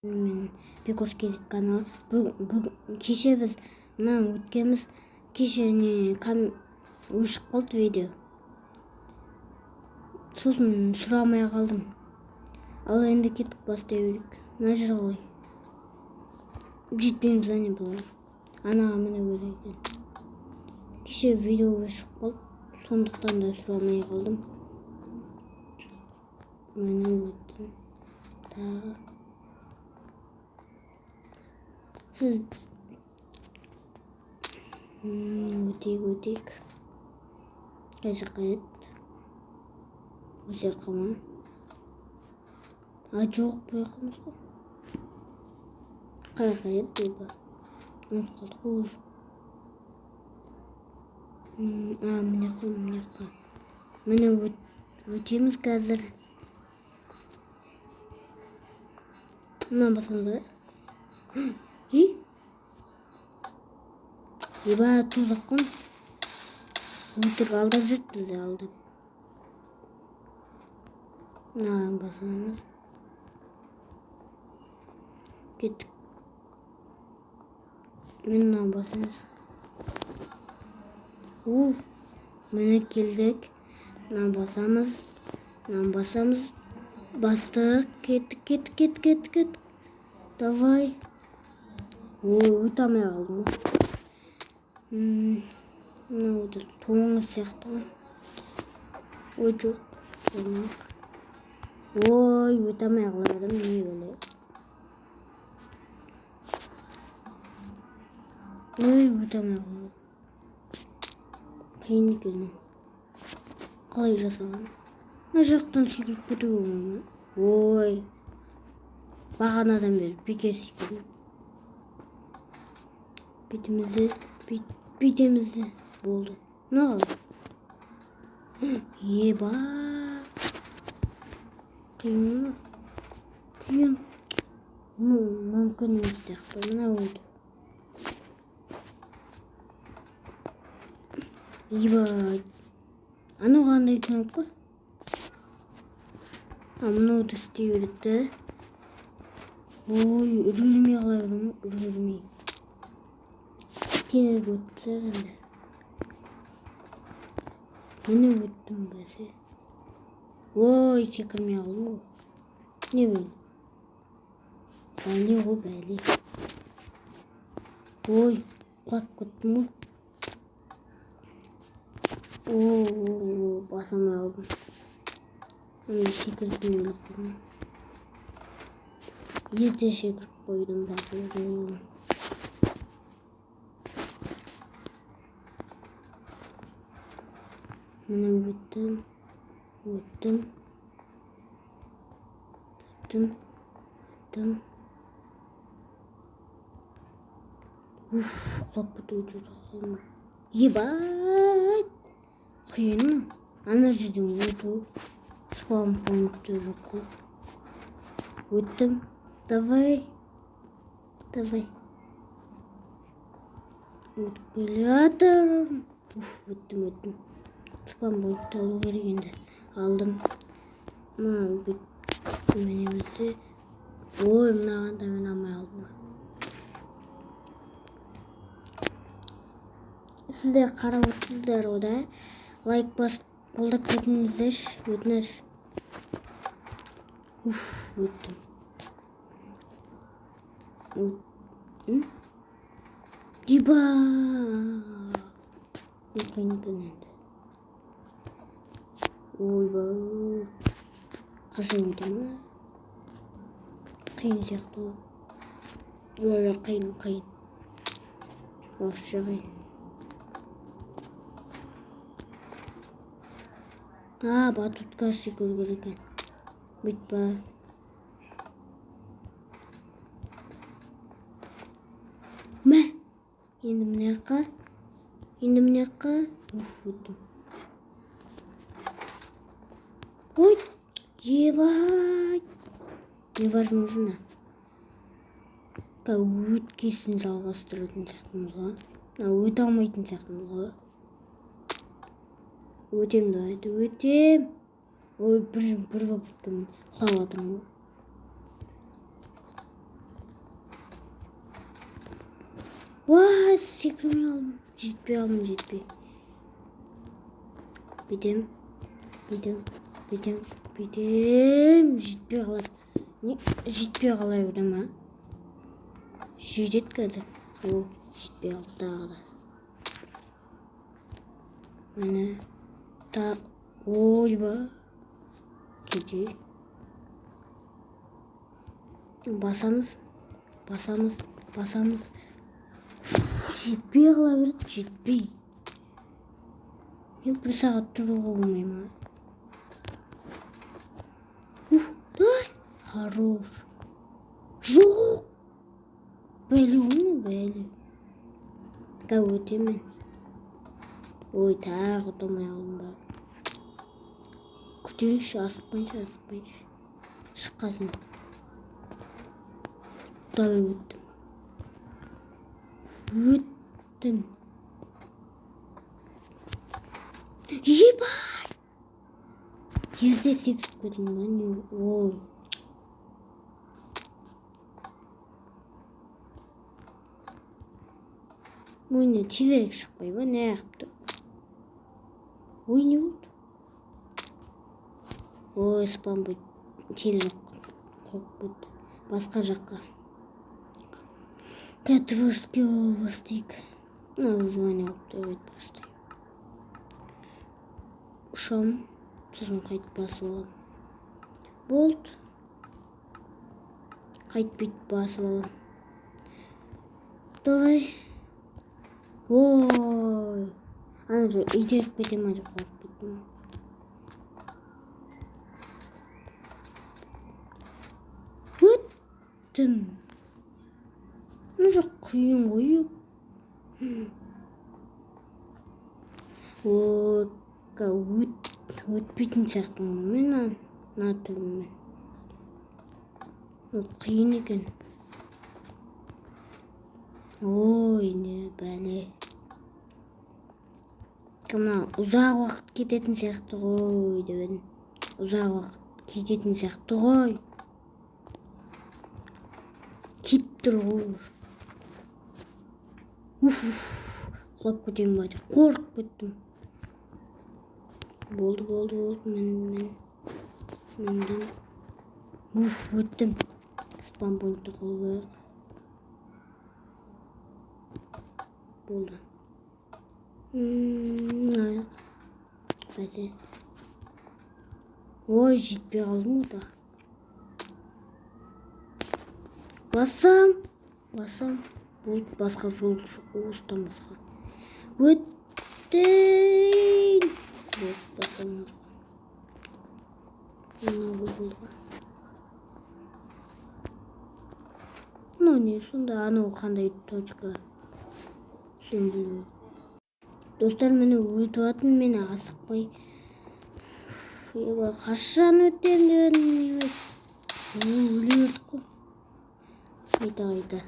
Мен Бекош Кезик каналы. Кеше біз мына өткенбіз. Кеше не өшіп қалды видео. Сосын сұрамай қалдым. Ал енді кеттік бастай берейік. Мына жер қалай? Жетпейміз не бұлай. Анаға міне böyle екен. Кеше видео өшіп қалды. Сондықтан да сұрамай қалдым. Міне өттім. Тағы. Сіз өтейік. Қай жаққа еді? Осы жаққа ма? Жоқ, бұл жаққамыз ғой. Қай жаққа еді бұл? Ұмытып қалдық қой. Міне жаққа. Міне өтеміз қазір. Мына басында. Еба тұзақ қой. Өтірік алдап жүріп бізді алдап. Мына басамыз. Кеттік. Мына басамыз. Міне келдік. Мына басамыз. Бастық. Кеттік. Давай. Өте алмай қалдым. Мынау да тоңыз сияқты ғой. Жоқ. Өте алмай қалдым. Не böyle? Өте алмай қалдым. Қиын екен. Қалай жасаған? Мына жақтан секіріп кетуге болмай ма? Бағанадан бері бекер секірдім. Бетімізде болды. Мына қалай? Еба. Қиын. Мүмкін емес сияқты. Мына өлді. Еба. Анау қандай кнопка? Мынауды істей берді. Үргелмей қалай үргелмей. Тезірек өтті енді. Міне өттім бәсе. Секірмей қалдым ғой. Не бәле? Бәле ғой бәле. Құлап кеттім ғой. Басамай қалдым. Секірдім өлі қалдым. Ерте секіріп қойдым бәле. Міне өттім. Құлап кетуге жүзі қалма. Ебать! Қиын. Ана жерден өту. Спам пункті жоқ қой. Өттім. Давай. Өтіп келатыр. Өттім. Спам пункті алу керек енді. Алдым. Менемізде. Мынағанда мен алмай алдым. Сіздер қарап отырсыздар ода. Лайк басып қолдап кетіңіздерші. Өтініш. Өттім. Еба. Не қиын екен енді. Қашан өтем ма? Қиын сияқты ғой. Қиын. Вообще қиын. Батутқа секіру керек екен. Бүйтпа. Мә. Енді міне жаққа. Өттім. Ебать. Невозможно. Өткесін жалғастыратын сияқтымыз ғой. Өте алмайтын сияқтымыз ғой. Өтем. Bir babam kulağım. Секірмей қалдым. Жетпей қалдым, жетпей. Бүйтем. Жетпей қалады. Не? Жетпей қалай берем, а? Жетеді қазір. Жетпей қалды тағы да. Міне. Ойба. Кете. Басамыз. Жетпей қала берді, жетпей. Мен бір сағат тұруға болмай ма? Давай. Хорош. Жоқ. Бәлі оны, бәлі. Өтемен. Ой, тағы тұрмай қалдым ба. Күтейінші, асықпайыншы. Шыққасын. Давай өттім. Ебать! Ерде секіріп кетім ба не? Ой. Ойне тезірек шықпай ба, не аяқты? Ой, не болды? Ой, спам будет. Тезірек қоп будет. Басқа жаққа. Пятвожский областик. Выживание оптовать почти. Ұшам. Сосын қайтып басып алам. Болт. Қайтып бүйтіп басып алам. Давай. Ой. Ана же итеріп кетем ма деп қорқып кеттім. Өттім. Жоқ қиын ғой. Өтпейтін сияқтымын мен ана түріммен. Қиын екен. Ой, не бәле. Мына ұзақ уақыт кететін сияқты ғой деп едім. Ұзақ уақыт кететін сияқты ғой. Кетіп тұр ғой. Құлап кетем ба деп қорқып кеттім. Болды. Мен өттім. Спам поинтті қолдайық. Болды. Аяқ. Бәсе. Ой, жетпей қалдым ода. Басам. Болды, басқа жол остан басқа. Өттін. Болды, басам. Болды. Не, сонда анау қандай точка. Сен білу. Достар, мені өтіп атын, мені асықпай. Қашан өттем деп едім. Өлердік қой. Қайта.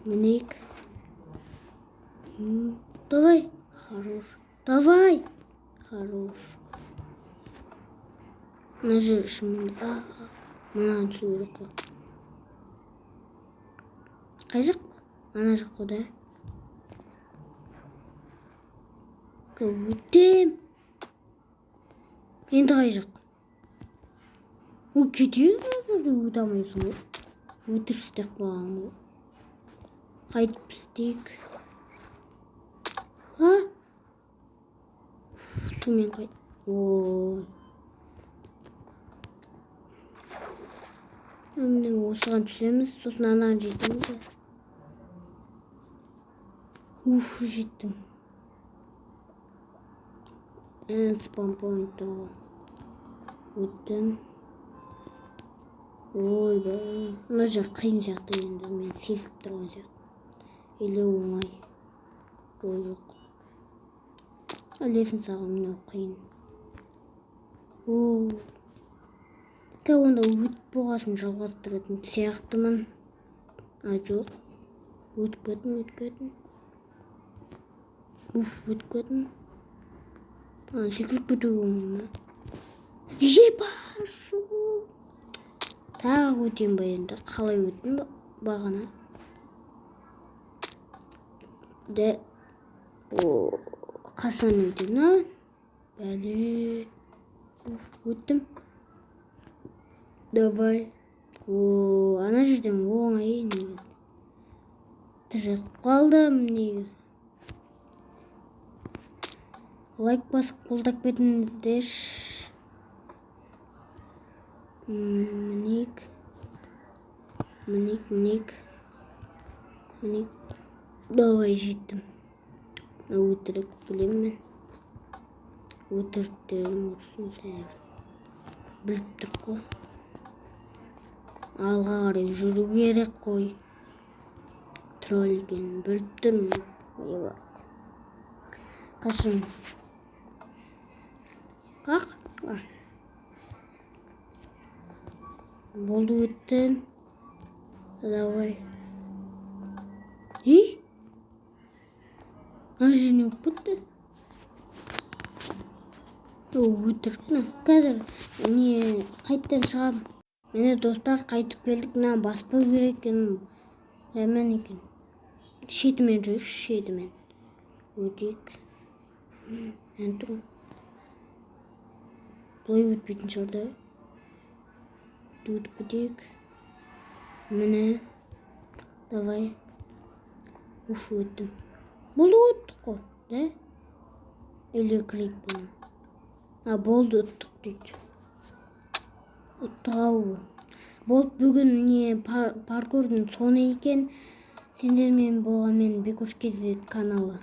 Мінейік. Давай. Хорош. Мына жер шымында. Мынаны түсу керек қой. Қай жақ? Ана жақ қой да. Өттем. Енді қай жақ? Ол кетеді ме жерде өте алмайсың ғой. Өтірістек болған ғой. Қайтып істейік. Сумен қайт. Ой. Міне осыған түсеміз. Сосын анаған жеттім де. Жеттім. Спам поинт тұрға. Өттім. Ой ба. Мына жақ қиын сияқты енді. Мен сезіп тұрған сияқты. Или оңай. Ой жоқ. Әлесін саған мынау қиын. Онда өтіп болғасын жалғастыратын сияқтымын. Жоқ. Өтіп кеттім. Өтіп кеттім. Секіріп кетуге болмай ма? Ебашу. Тағы өтем ба енді. Қалай өттім бағана? де қашан өтемін а? Бәле. Өттім. Давай. Ана жерден оңай негізі. Тірек қалдым негізі. Лайк басып қолдап кетіңіздер. Мінек. Давай жеттім. Өтірік білем мен. Өтіріктерім ұрсын сәлер. Біліп тұр қой. Алға қарай жүру керек қой. Тролл екенін біліп тұрмын. Қашын. Қақ? Болды өттім. Давай. Ажын өп бұтты. Өтірік. Қазір қайттан шығам. Мені достар қайтып келдік. Баспау керек екен. Жаман екен. Шетімен жүрші, шетімен. Өтек. Ән тұрым. Бұлай өтпейтін шығарды. Өтіп кетек. Міне. Давай. Өттім. Болды өттік қой. Да? Электрик бұны. Болды өттік дейді. Өттік ау. Болды бүгін паркурдың соны екен. Сендермен болған мен Бекош KZ каналы.